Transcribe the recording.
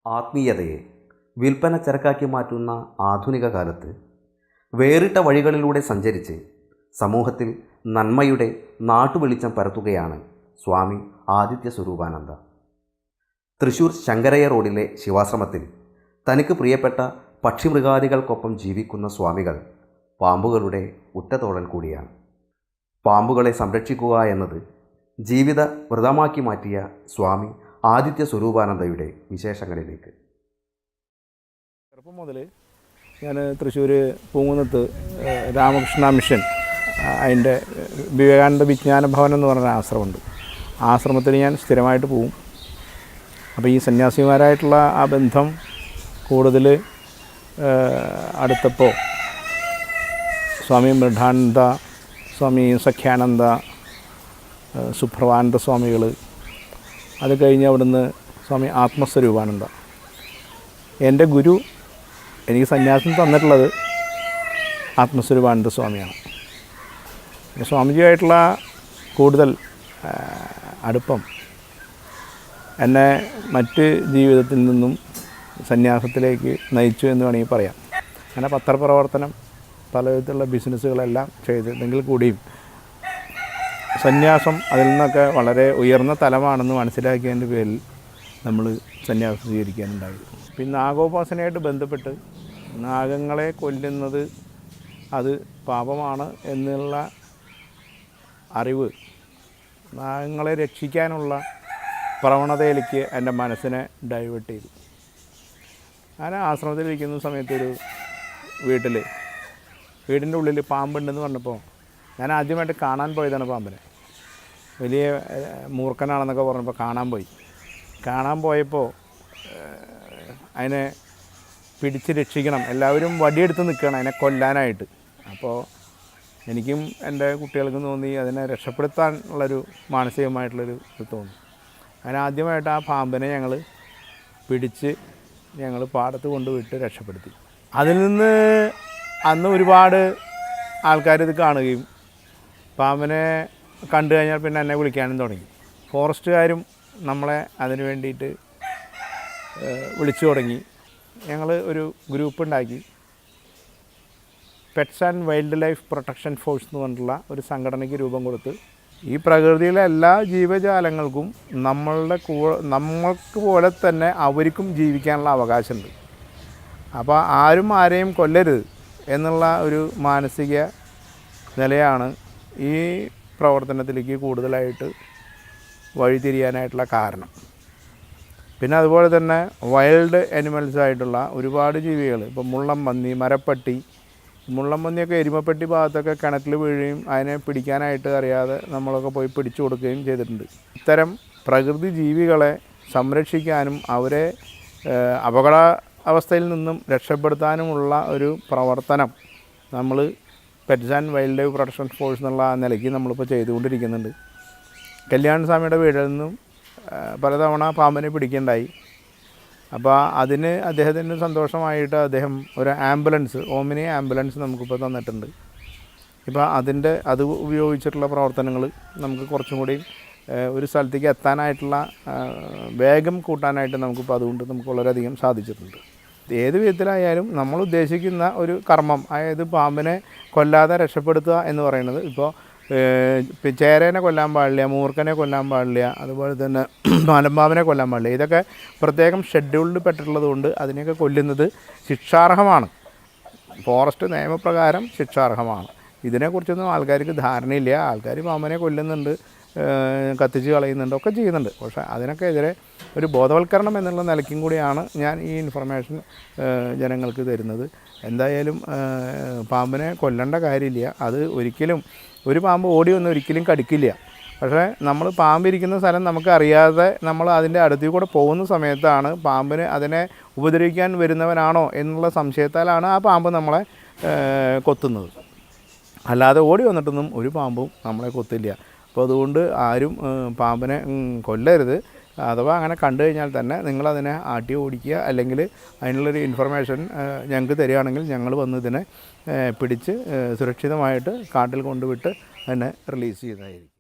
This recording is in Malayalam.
ആത്മീയതയെ വിൽപ്പന ചരക്കാക്കി മാറ്റുന്ന ആധുനിക കാലത്ത് വേറിട്ട വഴികളിലൂടെ സഞ്ചരിച്ച് സമൂഹത്തിൽ നന്മയുടെ നാട്ടുവെളിച്ചം പരത്തുകയാണ് സ്വാമി ആദിത്യ സ്വരൂപാനന്ദ. തൃശ്ശൂർ ശങ്കരയ്യ റോഡിലെ ശിവാശ്രമത്തിൽ തനിക്ക് പ്രിയപ്പെട്ട പക്ഷിമൃഗാദികൾക്കൊപ്പം ജീവിക്കുന്ന സ്വാമികൾ പാമ്പുകളുടെ ഉറ്റതോഴൻ കൂടിയാണ്. പാമ്പുകളെ സംരക്ഷിക്കുക എന്നത് ജീവിത വ്രതമാക്കി മാറ്റിയ സ്വാമി ആദിത്യ സ്വരൂപാനന്ദയുടെ വിശേഷങ്ങളിലേക്ക്. ചെറുപ്പം മുതൽ ഞാൻ തൃശ്ശൂർ പൂങ്കുന്നത്ത് രാമകൃഷ്ണ മിഷൻ, അതിൻ്റെ വിവേകാനന്ദ വിജ്ഞാന ഭവൻ എന്ന് പറഞ്ഞ ആശ്രമമുണ്ട്. ആശ്രമത്തിൽ ഞാൻ സ്ഥിരമായിട്ട് പോവും. അപ്പോൾ ഈ സന്യാസിമാരായിട്ടുള്ള ആ ബന്ധം കൂടുതൽ അടുത്തപ്പോൾ സ്വാമി മൃഢാനന്ദ, സ്വാമി സഖ്യാനന്ദ, സുപ്രഭാനന്ദ സ്വാമികൾ, അത് കഴിഞ്ഞ് അവിടുന്ന് സ്വാമി ആത്മസ്വരൂപാനന്ദ. എൻ്റെ ഗുരു എനിക്ക് സന്യാസം തന്നിട്ടുള്ളത് ആത്മസ്വരൂപാനന്ദ സ്വാമിയാണ്. സ്വാമിജിയായിട്ടുള്ള കൂടുതൽ അടുപ്പം എന്നെ മറ്റ് ജീവിതത്തിൽ നിന്നും സന്യാസത്തിലേക്ക് നയിച്ചു എന്ന് വേണമെങ്കിൽ പറയാം. അങ്ങനെ പത്രപ്രവർത്തനം, പല വിധത്തിലുള്ള ബിസിനസ്സുകളെല്ലാം ചെയ്തിട്ടുണ്ടെങ്കിൽ കൂടിയും സന്യാസം അതിൽ നിന്നൊക്കെ വളരെ ഉയർന്ന തലമാണെന്ന് മനസ്സിലാക്കിയതിൻ്റെ പേരിൽ നമ്മൾ സന്യാസം സ്വീകരിക്കാനുണ്ടായത്. പിന്നെ നാഗോപാസനയായിട്ട് ബന്ധപ്പെട്ട് നാഗങ്ങളെ കൊല്ലുന്നത് അത് പാപമാണ് എന്നുള്ള അറിവ് നാഗങ്ങളെ രക്ഷിക്കാനുള്ള പ്രവണതയിലേക്ക് എൻ്റെ മനസ്സിനെ ഡൈവേർട്ട് ചെയ്തു. ഞാൻ ആശ്രമത്തിലിരിക്കുന്ന സമയത്തൊരു വീടിൻ്റെ ഉള്ളിൽ പാമ്പുണ്ടെന്ന് പറഞ്ഞപ്പോൾ ഞാൻ ആദ്യമായിട്ട് കാണാൻ പോയതാണ് പാമ്പിനെ. വലിയ മൂർഖനാണെന്നൊക്കെ പറഞ്ഞപ്പോൾ കാണാൻ പോയപ്പോൾ അതിനെ പിടിച്ച് രക്ഷിക്കണം, എല്ലാവരും വടിയെടുത്ത് നിൽക്കണം അതിനെ കൊല്ലാനായിട്ട്. അപ്പോൾ എനിക്കും എൻ്റെ കുട്ടികൾക്കും തോന്നി അതിനെ രക്ഷപ്പെടുത്താനുള്ളൊരു മാനസികമായിട്ടുള്ളൊരു ഇത് തോന്നി. അങ്ങനെ ആദ്യമായിട്ട് ആ പാമ്പിനെ ഞങ്ങൾ പിടിച്ച് പാടത്ത് കൊണ്ടുവിട്ട് രക്ഷപ്പെടുത്തി. അതിൽ നിന്ന് അന്ന് ഒരുപാട് ആൾക്കാർ ഇത് കാണുകയും പാമ്പിനെ കണ്ടു കഴിഞ്ഞാൽ പിന്നെ എന്നെ വിളിക്കാനും തുടങ്ങി. ഫോറസ്റ്റുകാരും നമ്മളെ അതിന് വേണ്ടിയിട്ട് വിളിച്ചു തുടങ്ങി. ഞങ്ങൾ ഒരു ഗ്രൂപ്പ് ഉണ്ടാക്കി, pets and wild life protection force എന്ന് പറഞ്ഞിട്ടുള്ള ഒരു സംഘടനയ്ക്ക് രൂപം കൊടുത്ത് ഈ പ്രകൃതിയിലെ എല്ലാ ജീവജാലങ്ങൾക്കും നമ്മൾക്ക് പോലെ തന്നെ അവർക്കും ജീവിക്കാനുള്ള അവകാശമുണ്ട്. അപ്പോൾ ആരും ആരെയും കൊല്ലരുത് എന്നുള്ള ഒരു മാനസിക നിലയാണ് ഈ പ്രവർത്തനത്തിലേക്ക് കൂടുതലായിട്ട് വഴിതിരിയാനായിട്ടുള്ള കാരണം. പിന്നെ അതുപോലെ തന്നെ വൈൽഡ് ആനിമൽസായിട്ടുള്ള ഒരുപാട് ജീവികൾ, ഇപ്പോൾ മുള്ളംപന്നി, മരപ്പട്ടി. മുള്ളംപന്നിയൊക്കെ എരുമപ്പെട്ടി ഭാഗത്തൊക്കെ കിണറ്റിൽ വീഴുകയും അതിനെ പിടിക്കാനായിട്ട് അറിയാതെ നമ്മളൊക്കെ പോയി പിടിച്ചു കൊടുക്കുകയും ചെയ്തിട്ടുണ്ട്. ഇത്തരം പ്രകൃതി ജീവികളെ സംരക്ഷിക്കാനും അവരെ അപകട അവസ്ഥയിൽ നിന്നും രക്ഷപ്പെടുത്താനുമുള്ള ഒരു പ്രവർത്തനം നമ്മൾ pets and wild life protection force എന്നുള്ള നിലയ്ക്ക് നമ്മളിപ്പോൾ ചെയ്തുകൊണ്ടിരിക്കുന്നുണ്ട്. കല്യാണസ്വാമിയുടെ വീട്ടിൽ നിന്നും പലതവണ പാമ്പിനെ പിടിക്കുകയുണ്ടായി. അപ്പോൾ അതിന് അദ്ദേഹത്തിന് സന്തോഷമായിട്ട് അദ്ദേഹം ഒരു ആംബുലൻസ്, ഓമിനി ആംബുലൻസ് നമുക്കിപ്പോൾ തന്നിട്ടുണ്ട്. ഇപ്പോൾ അത് ഉപയോഗിച്ചിട്ടുള്ള പ്രവർത്തനങ്ങൾ നമുക്ക് കുറച്ചും കൂടി ഒരു സ്ഥലത്തേക്ക് എത്താനായിട്ടുള്ള വേഗം കൂട്ടാനായിട്ട് നമുക്കിപ്പോൾ അതുകൊണ്ട് നമുക്ക് വളരെയധികം സാധിച്ചിട്ടുണ്ട്. ഏത് വിധത്തിലായാലും നമ്മൾ ഉദ്ദേശിക്കുന്ന ഒരു കർമ്മം, അതായത് പാമ്പിനെ കൊല്ലാതെ രക്ഷപ്പെടുത്തുക എന്ന് പറയുന്നത്, ഇപ്പോൾ ചേരേനെ കൊല്ലാൻ പാടില്ല, മൂർഖനെ കൊല്ലാൻ പാടില്ല, അതുപോലെ തന്നെ മലമ്പാമ്പിനെ കൊല്ലാൻ പാടില്ല. ഇതൊക്കെ പ്രത്യേകം ഷെഡ്യൂളിൽ പെട്ടിട്ടുള്ളത് കൊണ്ട് അതിനെയൊക്കെ കൊല്ലുന്നത് ശിക്ഷാർഹമാണ്. ഫോറസ്റ്റ് നിയമപ്രകാരം ശിക്ഷാർഹമാണ്. ഇതിനെക്കുറിച്ചൊന്നും ആൾക്കാർക്ക് ധാരണയില്ല. ആൾക്കാർ പാമ്പിനെ കൊല്ലുന്നുണ്ട്, കത്തിച്ച് കളയുന്നുണ്ട്, ഒക്കെ ചെയ്യുന്നുണ്ട്. പക്ഷേ അതിനൊക്കെ എതിരെ ഒരു ബോധവൽക്കരണം എന്നുള്ള നിലയ്ക്കും കൂടിയാണ് ഞാൻ ഈ ഇൻഫർമേഷൻ ജനങ്ങൾക്ക് തരുന്നത്. എന്തായാലും പാമ്പിനെ കൊല്ലേണ്ട കാര്യമില്ല. അത് ഒരിക്കലും ഒരു പാമ്പ് ഓടി വന്ന് ഒരിക്കലും കടിക്കില്ല. പക്ഷേ നമ്മൾ പാമ്പിരിക്കുന്ന സ്ഥലം നമുക്കറിയാതെ നമ്മൾ അതിൻ്റെ അടുത്തിൽ കൂടെ പോകുന്ന സമയത്താണ് പാമ്പിന് അതിനെ ഉപദ്രവിക്കാൻ വരുന്നവനാണോ എന്നുള്ള സംശയത്താലാണ് ആ പാമ്പ് നമ്മളെ കൊത്തുന്നത്. അല്ലാതെ ഓടി വന്നിട്ടൊന്നും ഒരു പാമ്പും നമ്മളെ കൊത്തില്ല. അപ്പോൾ അതുകൊണ്ട് ആരും പാമ്പിനെ കൊല്ലരുത്. അഥവാ അങ്ങനെ കണ്ടു കഴിഞ്ഞാൽ തന്നെ നിങ്ങളതിനെ ആട്ടി ഓടിക്കുക, അല്ലെങ്കിൽ അതിനുള്ളൊരു ഇൻഫർമേഷൻ ഞങ്ങൾക്ക് തരികയാണെങ്കിൽ ഞങ്ങൾ വന്ന് ഇതിനെ പിടിച്ച് സുരക്ഷിതമായിട്ട് കാട്ടിൽ കൊണ്ടുവിട്ട് അതിനെ റിലീസ് ചെയ്യുന്നതായിരിക്കും.